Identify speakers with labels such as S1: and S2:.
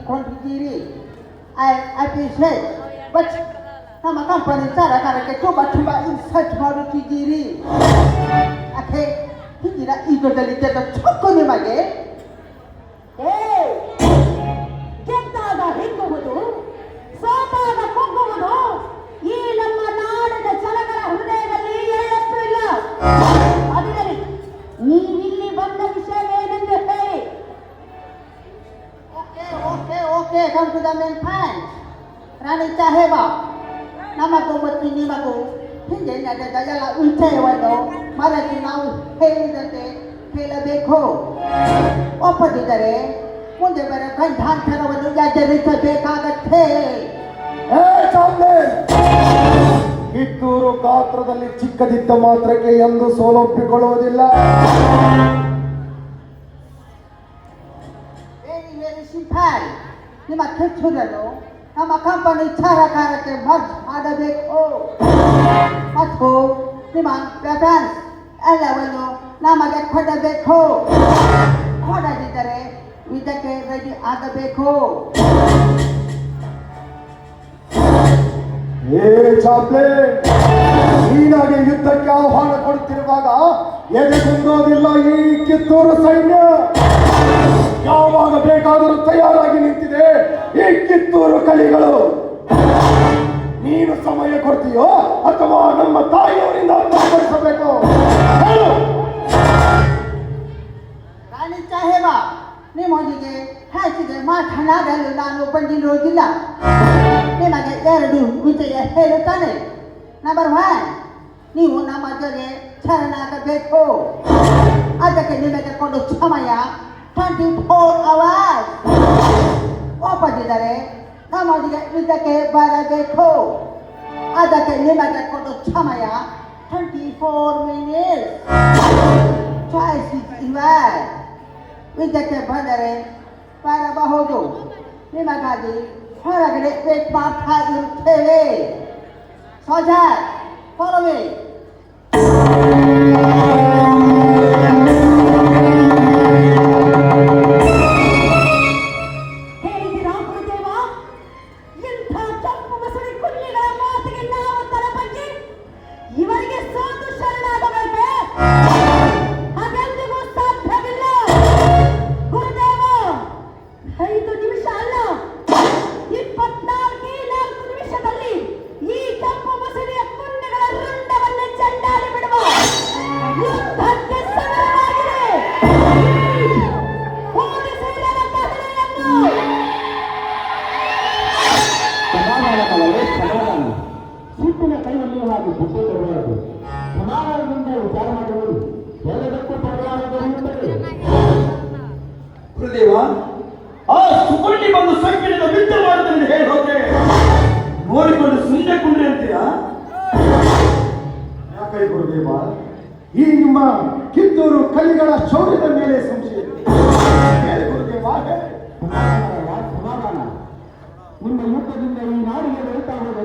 S1: ಕೊಂಡಿದ್ದೀರಿ. I appreciate but ನಮ್ಮ company ಸರಕಾರಕ್ಕೆ ತುಂಬ ಇನ್ಸಲ್ಟ್ ಮಾಡುತ್ತಿದ್ದೀರಿ. ಯಾಕೆ ಹಿಂದಿನ ಈಗದಲ್ಲಿ ಗೆದ್ದ ಚೊಕ್ಕು ನಿಮಗೆ?
S2: ಗೆದ್ದಾಗ ಹಿಗ್ಗುವುದು, ಸೋತಾಗ ಕುಗ್ಗುವುದು ಈ ನಮ್ಮ ನಾಡಿನ ಜನಗಳ ಹೃದಯದಲ್ಲಿ ಎಳ್ಳಷ್ಟು ಇಲ್ಲ. ಅದರಲ್ಲಿ ನೀವಿಲ್ಲಿ ಬಂದ ವಿಷಯವೇನೆಂದು ಹೇಳಿ.
S1: Okay come to the main point. ರಾಣಿ ಸಾಹೇಬ, ನಮಗೂ ಮತ್ತು ನಿಮಗೂ ಹಿಂದೆ ನಡೆದ ಎಲ್ಲ ವಿಷಯವನ್ನು ಮರಳಿ ನಾವು ಹೇಳಿದಂತೆ ಕೇಳಬೇಕು. ಒಪ್ಪದಿದ್ದರೆ ಮುಂದೆ ಬರೋ ಗಂಡಾಂತರವನ್ನು ಎದುರಿಸಬೇಕಾಗತ್ತೆ.
S3: ಕಿತ್ತೂರು ಗಾತ್ರದಲ್ಲಿ ಚಿಕ್ಕದಿದ್ದ ಮಾತ್ರಕ್ಕೆ ಎಂದು ಸೋಲೊಪ್ಪಿಕೊಳ್ಳುವುದಿಲ್ಲ.
S1: Very simple. ನಿಮ್ಮ ಕಿತ್ತೂರನ್ನು ನಮ್ಮ ಕಂಪನಿ ಸರಕಾರಕ್ಕೆ ಮರ್ಜ್ ಮಾಡಬೇಕು ಮತ್ತು ನಿಮ್ಮ ವೆಪನ್ಸ್ ಎಲ್ಲವನ್ನು ನಮಗೆ ಕೊಡಬೇಕು. ಕೊಡದಿದ್ದರೆ ಇದಕ್ಕೆ ರೆಡಿ ಆಗಬೇಕು.
S3: ನೀನಾಗೆ ಯುದ್ಧಕ್ಕೆ ಆಹ್ವಾನ ಕೊಡುತ್ತಿರುವಾಗ ಎದೆಗುಂದೋದಿಲ್ಲ ಈ ಕಿತ್ತೂರು ಸೈನ್ಯ. ಯಾವಾಗ ಬೇಕಾದರೂ ತಯಾರಾಗಿ ನಿಂತಿದೆ ಈ ಕಿತ್ತೂರು ಕಲಿಗಳು. ನೀನು ಸಮಯ ಕೊಡ್ತೀಯೋ ಅಥವಾ ನಮ್ಮ ತಾಯಿಯವರಿಂದ ಅರ್ಥಪಡಿಸಬೇಕು?
S1: ರಾಣಿ ಸಾಹೇಬ, ನಿಮ್ಮೊಂದಿಗೆ ಹೆಚ್ಚಿಗೆ ಮಾತನಾಡಲು ನಾನು ಬಂದಿರುವುದಿಲ್ಲ. ನಿಮಗೆ ಎರಡು ವಿಷಯ ಹೇಳುತ್ತಾನೆ. ನಂಬರ್ 1, ನೀವು ನಮ್ಮ ಜೊತೆ ಶರಣಾಗಬೇಕು. ಅದಕ್ಕೆ ನಿಮಗೆ ಕೊಡು ಸಮಯ 24 hours. ಒಪ್ಪದಿದ್ದರೆ ನಮ್ಮೊಂದಿಗೆ ಯುದ್ಧಕ್ಕೆ ಬರಬೇಕು. ಅದಕ್ಕೆ ನಿಮಗೆ ಕೊಡು ಸಮಯ 24 minutes. ಚಾಯ್ಸ್ ಇಸ್ ಯುದ್ಧಕ್ಕೆ ಬಂದರೆ ಬರಬಹುದು. ನಿಮಗಾಗಿ ಹೊರಗಡೆ ವೇಟ್ ಮಾಡ್ತಾ ಇರುತ್ತೇವೆ. Soldier, follow me.
S4: ಸಿಟ್ಟಿನ ಕೈಯಲ್ಲಿ ಹಾಗೆ ಬುದ್ಧಿ ತರಬಾರದು. ಸಮಾಧಾನದಿಂದ ವಿಚಾರ ಮಾಡುವುದು ಎಲ್ಲದಕ್ಕೂ ಪರಿಹಾರ ದೊರೆಯುತ್ತದೆ.
S5: ಗುರುದೇವ, ಆ ಸುಪರ್ಣಿ ಬಂದು ಸಂಕಟದ ಯುದ್ಧ ಮಾಡುವುದನ್ನು ಹೇಳಿ ಹೋದ್ರೆ ನೋಡಿಕೊಂಡು ಸುಮ್ಮನೆ ಕುಂಡ್ರಿ ಅಂತೀರಾ?
S3: ಯಾಕೈ ಗುರುದೇವ, ಈ ನಿಮ್ಮ ಕಿತ್ತೂರು ಕಲಿಗಳ ಶೌರ್ಯದ ಮೇಲೆ ಸಂಶಯ ಹೇಳಿ ಗುರುದೇವ.
S4: ಸಮಾಧಾನ. ನಿಮ್ಮ ಯುದ್ಧದಿಂದ ಈ ನಾಡಿಗೆ ಬೆಳೀತಾ ಹೋದ